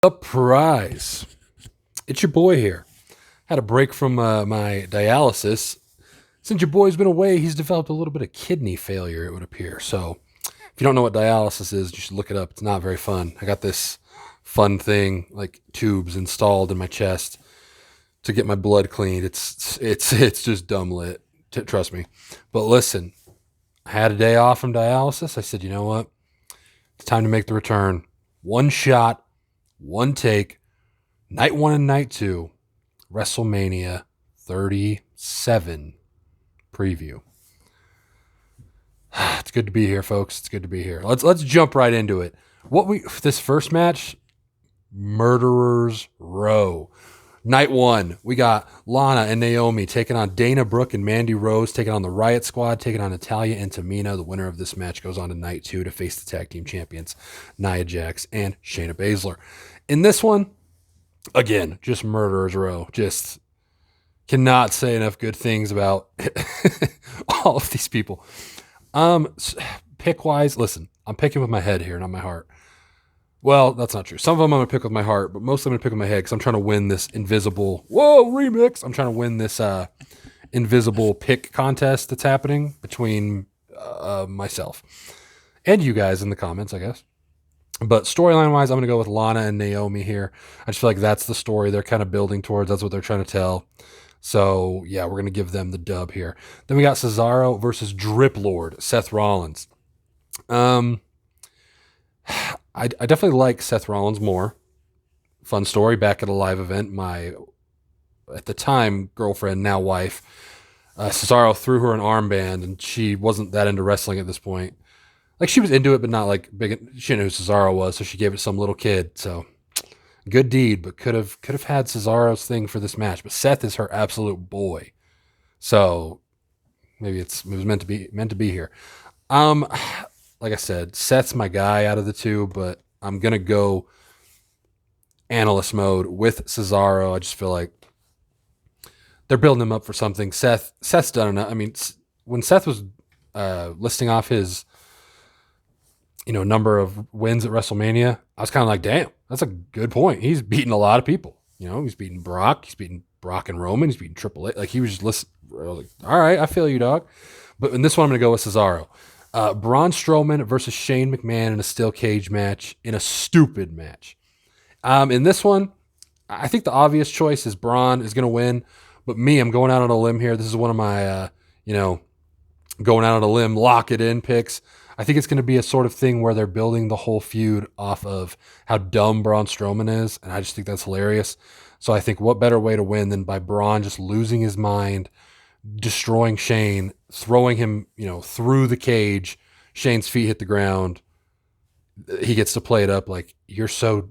Surprise! It's your boy here. Had a break from my dialysis. Since your boy's been away, he's developed a little bit of kidney failure, it would appear. So, if you don't know what dialysis is, you should look it up. It's not very fun. I got this fun thing, like tubes installed in my chest to get my blood cleaned. It's just dumb lit. Trust me. But listen, I had a day off from dialysis. I said, you know what? It's time to make the return. One shot, one take, night one and night two, WrestleMania 37 preview. It's good to be here, folks. It's good to be here. Let's jump right into it. This first match, Murderers Row. Night one, we got Lana and Naomi taking on Dana Brooke and Mandy Rose, taking on the Riot Squad, taking on Natalya and Tamina. The winner of this match goes on to night two to face the tag team champions, Nia Jax and Shayna Baszler. In this one, again, just Murderers Row. Just cannot say enough good things about all of these people. Pick wise, listen, I'm picking with my head here, not my heart. Well, that's not true. Some of them I'm going to pick with my heart, but most of them I'm going to pick with my head because I'm trying to win this invisible, remix. I'm trying to win this invisible pick contest that's happening between myself and you guys in the comments, I guess. But storyline wise, I'm going to go with Lana and Naomi here. I just feel like that's the story they're kind of building towards. That's what they're trying to tell. So, yeah, we're going to give them the dub here. Then we got Cesaro versus Drip Lord, Seth Rollins. I definitely like Seth Rollins more. Fun story, back at a live event, my, at the time, girlfriend, now wife, Cesaro threw her an armband, and she wasn't that into wrestling at this point. Like, she was into it, but not like big. She didn't know who Cesaro was, so she gave it to some little kid. So, good deed, but could have had Cesaro's thing for this match. But Seth is her absolute boy. So, maybe it was meant to be here. Like I said, Seth's my guy out of the two, but I'm going to go analyst mode with Cesaro. I just feel like they're building him up for something. Seth's done enough. I mean, when Seth was listing off his number of wins at WrestleMania, I was kind of like, damn, that's a good point. He's beaten a lot of people. He's beaten Brock. He's beaten Brock and Roman. He's beaten Triple H. Like, he was just listening. I was like, all right, I feel you, dog. But in this one, I'm going to go with Cesaro. Braun Strowman versus Shane McMahon in a steel cage match, in a stupid match. In this one, I think the obvious choice is Braun is going to win, but I'm going out on a limb here. This is one of my, going out on a limb, lock it in picks. I think it's going to be a sort of thing where they're building the whole feud off of how dumb Braun Strowman is, and I just think that's hilarious. So I think what better way to win than by Braun just losing his mind, destroying Shane, throwing him, through the cage. Shane's feet hit the ground. He gets to play it up like, you're so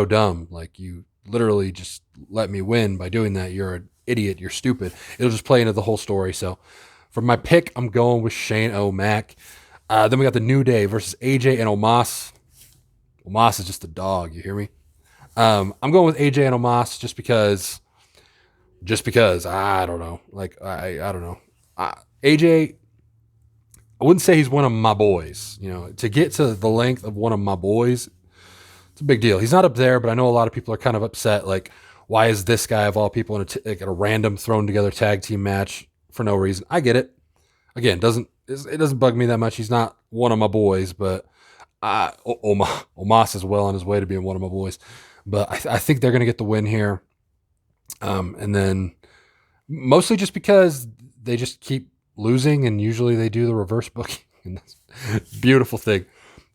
dumb. Like, you literally just let me win by doing that. You're an idiot. You're stupid. It'll just play into the whole story. So for my pick, I'm going with Shane O'Mac. Then we got the New Day versus AJ and Omos. Omos is just a dog. You hear me? I'm going with AJ and Omos just because I don't know. Like, I don't know. AJ, I wouldn't say he's one of my boys. To get to the length of one of my boys, it's a big deal. He's not up there, but I know a lot of people are kind of upset. Like, why is this guy of all people in a random thrown together tag team match for no reason? I get it. Again, it doesn't bug me that much. He's not one of my boys, but Omos is well on his way to being one of my boys. But I think they're going to get the win here. And then mostly just because they just keep losing, and usually they do the reverse booking. And that's a beautiful thing.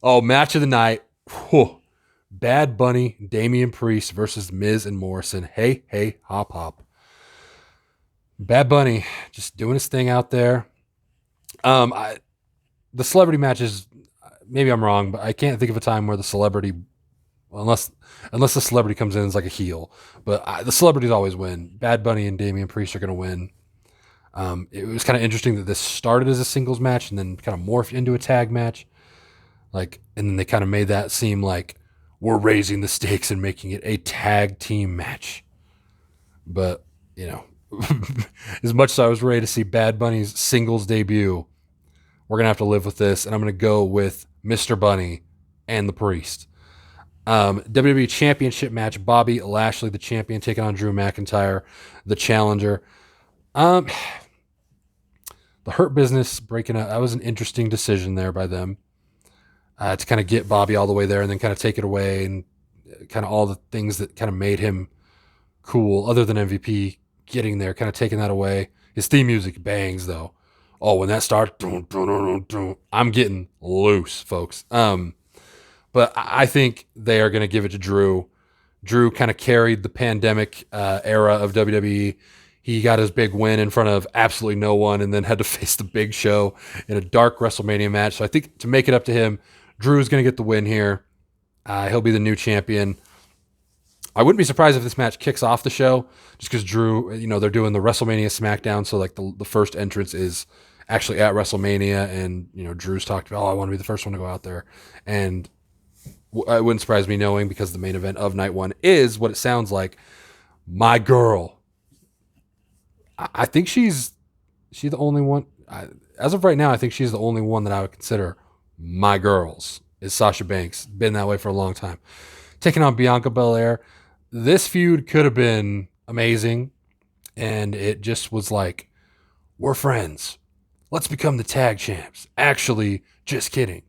Oh, match of the night. Whew. Bad Bunny, Damian Priest versus Miz and Morrison. Hey, hop, hop. Bad Bunny just doing his thing out there. The celebrity matches, maybe I'm wrong, but I can't think of a time where the celebrity, unless the celebrity comes in as like a heel, but the celebrities always win. Bad Bunny and Damian Priest are going to win. It was kind of interesting that this started as a singles match and then kind of morphed into a tag match. And then they kind of made that seem like we're raising the stakes and making it a tag team match. But, as much as I was ready to see Bad Bunny's singles debut, we're going to have to live with this. And I'm going to go with Mr. Bunny and the Priest. WWE Championship match: Bobby Lashley, the champion, taking on Drew McIntyre, the challenger. Um, the Hurt Business breaking up. That was an interesting decision there by them to kind of get Bobby all the way there and then kind of take it away, and kind of all the things that kind of made him cool, other than MVP getting there, kind of taking that away. His theme music bangs though. Oh, when that starts, I'm getting loose, folks. But I think they are going to give it to Drew. Drew kind of carried the pandemic era of WWE. He got his big win in front of absolutely no one, and then had to face the Big Show in a dark WrestleMania match. So I think to make it up to him, Drew's going to get the win here. He'll be the new champion. I wouldn't be surprised if this match kicks off the show, just because Drew, they're doing the WrestleMania SmackDown, so like the first entrance is actually at WrestleMania, and Drew's talked about, I want to be the first one to go out there, and it wouldn't surprise me knowing, because the main event of night one is what it sounds like, my girl. I think she's the only one. As of right now, I think she's the only one that I would consider my girls. Is Sasha Banks. Been that way for a long time. Taking on Bianca Belair. This feud could have been amazing, and it just was like, we're friends. Let's become the tag champs. Actually, just kidding.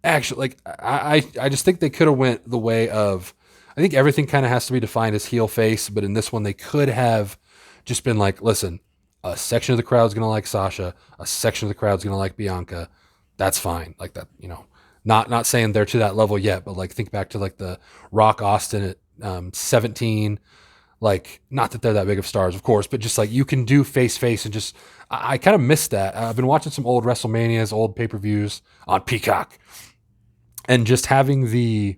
Actually, like I just think they could have went the way of, I think everything kind of has to be defined as heel face, but in this one they could have just been like, listen, a section of the crowd's going to like Sasha, a section of the crowd's going to like Bianca. That's fine. Like that, not saying they're to that level yet, but like think back to like the Rock Austin at 17, like not that they're that big of stars, of course, but just like you can do face, and just, I kind of missed that. I've been watching some old WrestleManias, old pay-per-views on Peacock, and just having the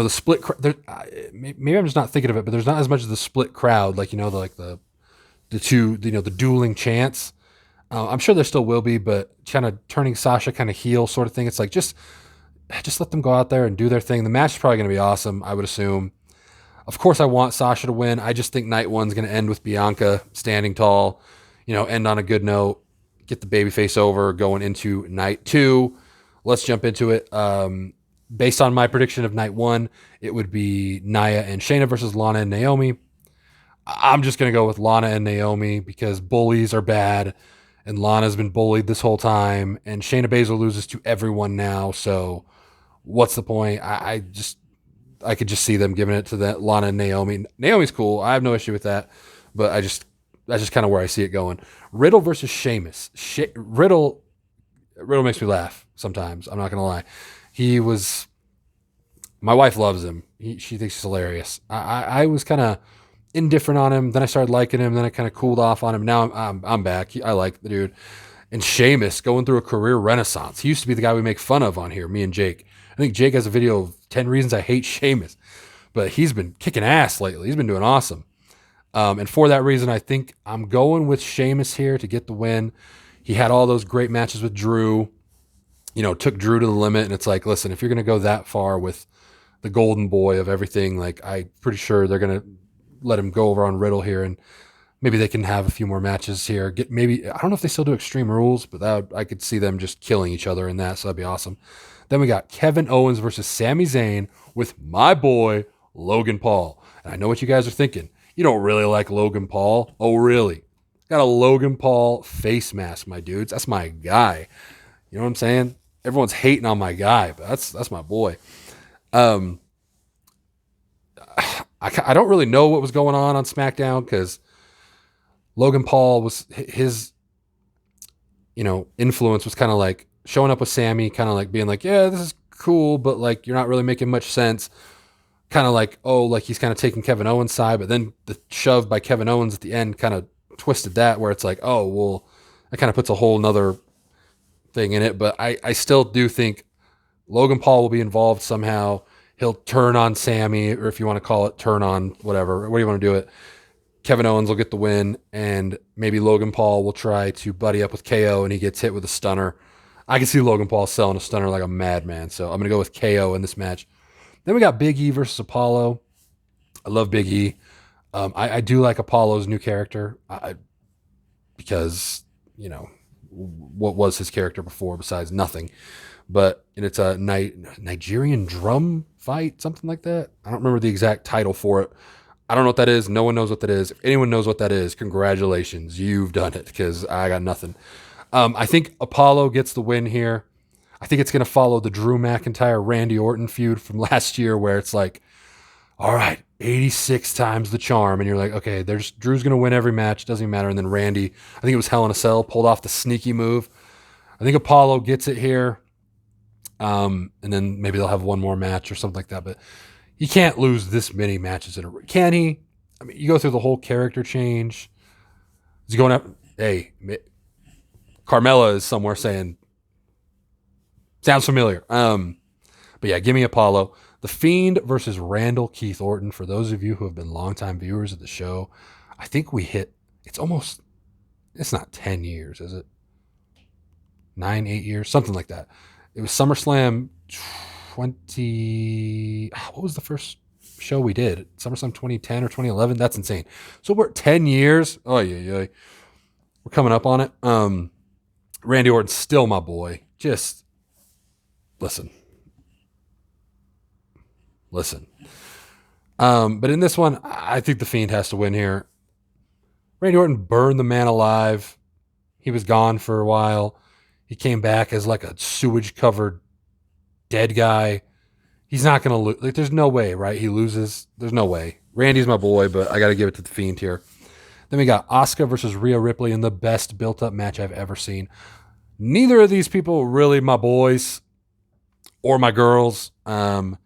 split, maybe I'm just not thinking of it, but there's not as much of the split crowd, like, the two, the dueling chants. I'm sure there still will be, but kind of turning Sasha kind of heel sort of thing. It's like, just let them go out there and do their thing. The match is probably going to be awesome, I would assume. Of course, I want Sasha to win. I just think night one's going to end with Bianca standing tall, end on a good note, get the babyface over going into night two. Let's jump into it. Based on my prediction of night one, it would be Nia and Shayna versus Lana and Naomi. I'm just going to go with Lana and Naomi because bullies are bad, and Lana's been bullied this whole time, and Shayna Baszler loses to everyone now, so what's the point? I could just see them giving it to that Lana and Naomi. Naomi's cool. I have no issue with that, but that's just kind of where I see it going. Riddle versus Sheamus. Riddle makes me laugh sometimes. I'm not going to lie. My wife loves him. She thinks he's hilarious. I was kind of indifferent on him. Then I started liking him. Then I kind of cooled off on him. Now I'm back. I like the dude. And Sheamus going through a career renaissance. He used to be the guy we make fun of on here, me and Jake. I think Jake has a video of 10 reasons I hate Sheamus, but he's been kicking ass lately. He's been doing awesome. And for that reason, I think I'm going with Sheamus here to get the win. He had all those great matches with Drew, took Drew to the limit. And it's like, listen, if you're going to go that far with the golden boy of everything, like I'm pretty sure they're going to let him go over on Riddle here, and maybe they can have a few more matches here. I don't know if they still do Extreme Rules, but I could see them just killing each other in that, so that'd be awesome. Then we got Kevin Owens versus Sami Zayn with my boy, Logan Paul. And I know what you guys are thinking. You don't really like Logan Paul. Oh, really? Got a Logan Paul face mask, my dudes. That's my guy. You know what I'm saying? Everyone's hating on my guy, but that's my boy. I don't really know what was going on SmackDown, because Logan Paul was his, influence was kind of like showing up with Sammy, kind of like being like, yeah, this is cool, but like you're not really making much sense. Kind of like, oh, like he's kind of taking Kevin Owens' side, but then the shove by Kevin Owens at the end kind of twisted that, where it's like, oh, well, that kind of puts a whole nother thing in it. But I still do think Logan Paul will be involved somehow. He'll turn on Sammy, or if you want to call it turn on, whatever, what do you want to do it? Kevin Owens will get the win, and maybe Logan Paul will try to buddy up with KO, and he gets hit with a stunner. I can see Logan Paul selling a stunner like a madman, so I'm going to go with KO in this match. Then we got Big E versus Apollo. I love Big E. I do like Apollo's new character, because, what was his character before besides nothing? But it's a Nigerian drum fight, something like that. I don't remember the exact title for it. I don't know what that is. No one knows what that is. If anyone knows what that is, congratulations. You've done it, because I got nothing. I think Apollo gets the win here. I think it's going to follow the Drew McIntyre Randy Orton feud from last year, where it's like, all right, 86 times the charm. And you're like, okay, Drew's going to win every match. Doesn't even matter. And then Randy, I think it was Hell in a Cell, pulled off the sneaky move. I think Apollo gets it here. And then maybe they'll have one more match or something like that. But he can't lose this many matches in a row. Can he? I mean, you go through the whole character change. Is he going up? Hey, Carmella is somewhere saying, sounds familiar. But yeah, give me Apollo. The Fiend versus Randall Keith Orton. For those of you who have been longtime viewers of the show, I think we hit, it's not 10 years, is it? 9, 8 years, something like that. It was SummerSlam 20, what was the first show we did? SummerSlam 2010 or 2011? That's insane. So we're at 10 years. Oh, yeah. We're coming up on it. Randy Orton's still my boy. Just listen. But in this one, I think the Fiend has to win here. Randy Orton burned the man alive. He was gone for a while. He came back as like a sewage-covered dead guy. He's not going to lose. Like, there's no way, right? He loses. There's no way. Randy's my boy, but I got to give it to the Fiend here. Then we got Asuka versus Rhea Ripley in the best built-up match I've ever seen. Neither of these people really my boys or my girls. Asuka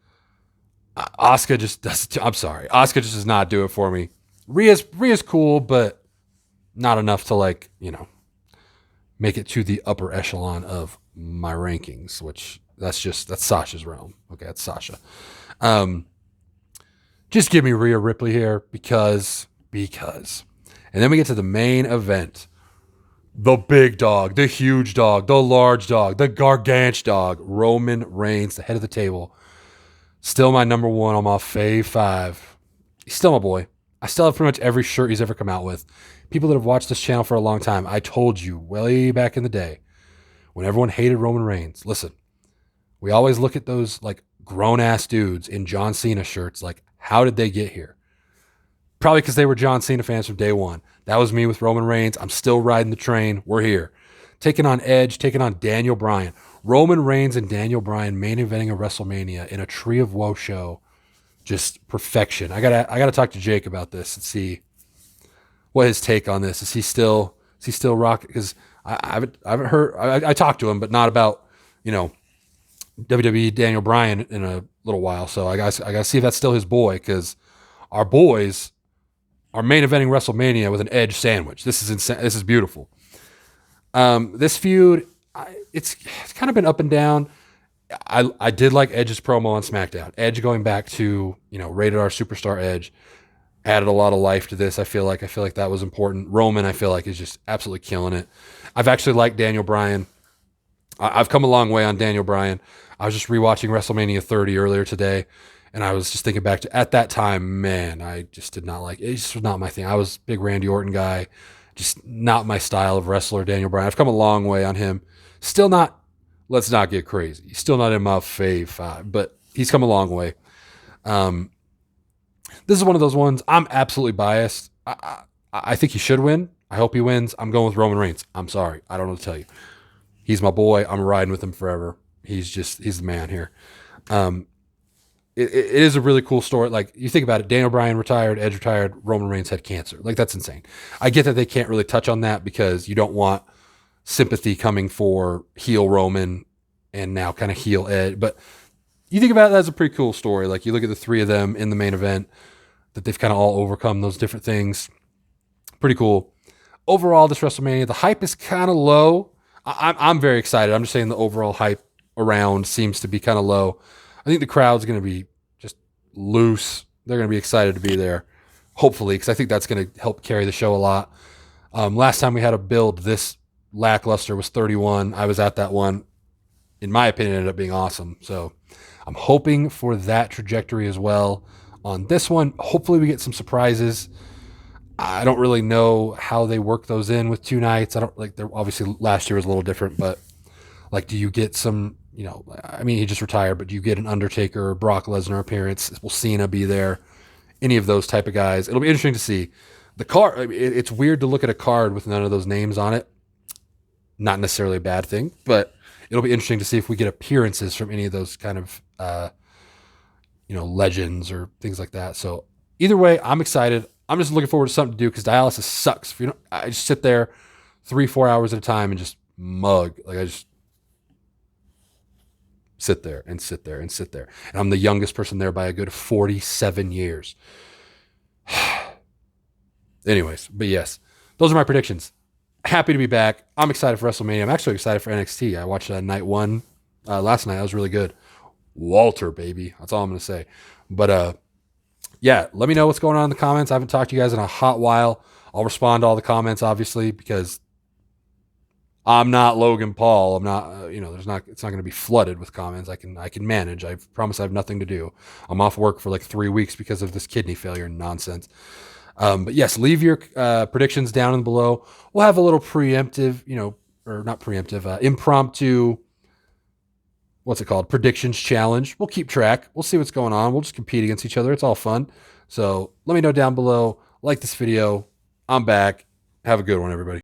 just does. I'm sorry. Asuka just does not do it for me. Rhea's cool, but not enough to make it to the upper echelon of my rankings, which that's Sasha's realm. Okay, that's Sasha. Just give me Rhea Ripley here because. And then we get to the main event. The big dog, the huge dog, the large dog, the gargantuan dog, Roman Reigns, the head of the table. Still my number one on my fave 5. He's still my boy. I still have pretty much every shirt he's ever come out with. People that have watched this channel for a long time, I told you way back in the day when everyone hated Roman Reigns, listen, we always look at those like grown-ass dudes in John Cena shirts like, how did they get here? Probably because they were John Cena fans from day one. That was me with Roman Reigns. I'm still riding the train. We're here. Taking on Edge, taking on Daniel Bryan. Roman Reigns and Daniel Bryan main eventing a WrestleMania in a Tree of Woe show. Just perfection. I gotta talk to Jake about this and see what his take on this. Is he still rocking? Because I haven't heard. I talked to him, but not about WWE Daniel Bryan in a little while. So I gotta see if that's still his boy, because our boys are main eventing WrestleMania with an Edge sandwich. This is insane. This is beautiful. This feud, it's kind of been up and down. I did like Edge's promo on SmackDown. Edge going back to rated R superstar Edge added a lot of life to this. I feel like that was important. Roman, I feel like, is just absolutely killing it. I've actually liked Daniel Bryan. I've come a long way on Daniel Bryan. I was just rewatching WrestleMania 30 earlier today, and I was just thinking back to at that time, man, I just did not like it. It just was not my thing. I was a big Randy Orton guy, just not my style of wrestler. Daniel Bryan, I've come a long way on him. Still not. Let's not get crazy. He's still not in my fave 5, but he's come a long way. This is one of those ones. I'm absolutely biased. I think he should win. I hope he wins. I'm going with Roman Reigns. I'm sorry. I don't know what to tell you. He's my boy. I'm riding with him forever. He's the man here. It is a really cool story. Like, you think about it, Daniel Bryan retired, Edge retired, Roman Reigns had cancer. Like, that's insane. I get that they can't really touch on that because you don't want sympathy coming for heel Roman and now kind of heel Edge. But you think about it, that's a pretty cool story. Like, you look at the 3 of them in the main event, that they've kind of all overcome those different things. Pretty cool. Overall, this WrestleMania, the hype is kind of low. I'm very excited. I'm just saying the overall hype around seems to be kind of low. I think the crowd's going to be just loose. They're going to be excited to be there, hopefully, because I think that's going to help carry the show a lot. Last time we had a build this lackluster was 31. I was at that one. In my opinion, it ended up being awesome. So I'm hoping for that trajectory as well on this one. Hopefully we get some surprises. I don't really know how they work those in with 2 nights. I don't like, they're obviously last year was a little different, but like, do you get some, I mean, he just retired, but you get an Undertaker or Brock Lesnar appearance. Will Cena be there? Any of those type of guys. It'll be interesting to see. The card, I mean, it's weird to look at a card with none of those names on it. Not necessarily a bad thing, but it'll be interesting to see if we get appearances from any of those kind of, legends or things like that. So either way, I'm excited. I'm just looking forward to something to do because dialysis sucks. I just sit there 3-4 hours at a time and just mug. Like I just sit there and sit there and sit there. And I'm the youngest person there by a good 47 years. Anyways, but yes, those are my predictions. Happy to be back. I'm excited for WrestleMania. I'm actually excited for NXT. I watched night one last night. That was really good. Walter, baby. That's all I'm going to say. But yeah, let me know what's going on in the comments. I haven't talked to you guys in a hot while. I'll respond to all the comments, obviously, because I'm not Logan Paul. I'm not, it's not going to be flooded with comments. I can manage. I promise I have nothing to do. I'm off work for like 3 weeks because of this kidney failure nonsense. But yes, leave your predictions down in below. We'll have a little preemptive, or not preemptive, impromptu, what's it called? Predictions challenge. We'll keep track. We'll see what's going on. We'll just compete against each other. It's all fun. So let me know down below. Like this video. I'm back. Have a good one, everybody.